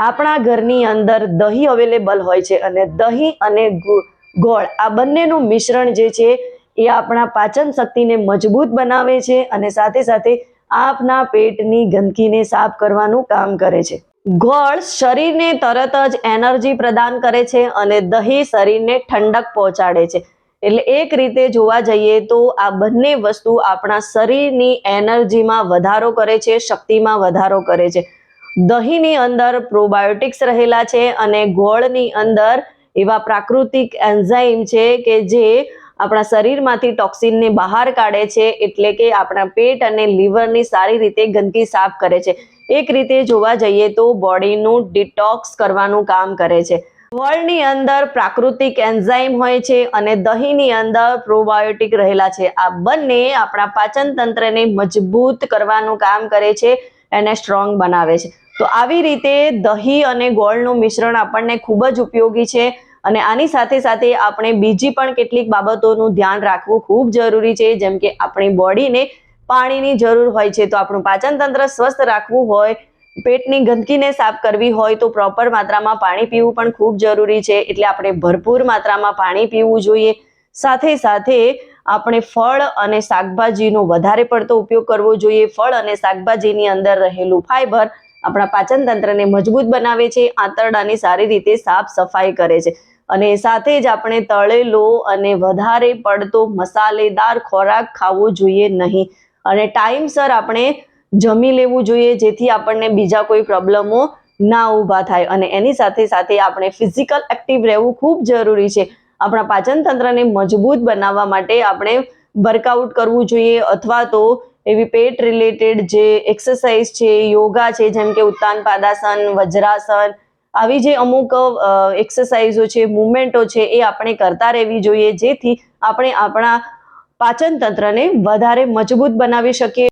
આપણા ઘરની અંદર દહીં અવેલેબલ હોય છે અને દહીં અને ગોળ આ બંનેનું મિશ્રણ જે છે એ આપણા પાચન શક્તિને મજબૂત બનાવે છે અને સાથે સાથે આપના પેટની ગંદકીને સાફ કરવાનું કામ કરે છે. ગોળ શરીરને તરત જ એનર્જી પ્રદાન કરે છે અને દહીં શરીરને ઠંડક પહોંચાડે છે. એટલે એક રીતે જોવા જઈએ તો આ બંને વસ્તુ આપણા શરીરની એનર્જીમાં વધારો કરે છે, શક્તિમાં વધારો કરે છે. દહીંની અંદર પ્રોબાયોટિક્સ રહેલા છે અને ગોળની અંદર એવા પ્રાકૃતિક એન્ઝાઇમ છે કે જે આપણા શરીરમાંથી ટોક્સિનને બહાર કાઢે છે, એટલે કે આપણા પેટ અને લીવરની સારી રીતે ગંદકી સાફ કરે છે. એક રીતે જોવા જઈએ તો બોડીનું ડિટોક્સ કરવાનું કામ કરે છે. ગોળની અંદર પ્રાકૃતિક એન્ઝાઇમ હોય છે અને દહીંની અંદર પ્રોબાયોટિક રહેલા છે. આ બંને આપણા પાચન તંત્રને મજબૂત કરવાનું કામ કરે છે, એને સ્ટ્રોંગ બનાવે છે. તો આવી રીતે દહીં અને ગોળનું મિશ્રણ આપણને ખૂબ જ ઉપયોગી છે અને આની સાથે સાથે આપણે બીજી પણ કેટલીક બાબતોનું ધ્યાન રાખવું ખૂબ જરૂરી છે. જેમ કે આપણી બોડીને પાણીની જરૂર હોય છે, તો આપણું પાચન તંત્ર સ્વસ્થ રાખવું હોય, પેટની ગંદકીને સાફ કરવી હોય તો પ્રોપર માત્રામાં પાણી પીવું પણ ખૂબ જરૂરી છે. એટલે આપણે ભરપૂર માત્રામાં પાણી પીવું જોઈએ. સાથે સાથે આપણે ફળ અને શાકભાજીનો વધારે પડતો ઉપયોગ કરવો જોઈએ. ફળ અને શાકભાજીની અંદર રહેલું ફાઈબર આપણા પાચન તંત્રને મજબૂત બનાવે છે, આંતરડાની સારી રીતે સાફ સફાઈ કરે છે અને સાથે જ આપણે તળેલો અને વધારે પડતો મસાલેદાર ખોરાક ખાવો જોઈએ નહીં અને ટાઈમસર આપણે જમી લેવું જોઈએ, જેથી આપણને બીજા કોઈ પ્રોબ્લેમો ના ઊભા થાય. અને એની સાથે સાથે આપણે ફિઝિકલ એક્ટિવ રહેવું ખૂબ જરૂરી છે. આપણા પાચન તંત્રને મજબૂત બનાવવા માટે આપણે વર્કઆઉટ કરવું જોઈએ અથવા તો એવી પેટ રિલેટેડ જે એક્સરસાઇઝ છે, યોગા છે, જેમ કે ઉત્તાન પાદાસન, વજ્રાસન, આવી જે અમુક એક્સરસાઇઝો છે, મુવમેન્ટો છે, એ આપણે કરતા રહેવી જોઈએ, જેથી આપણે આપણા પાચન તંત્રને વધારે મજબૂત બનાવી શકીએ.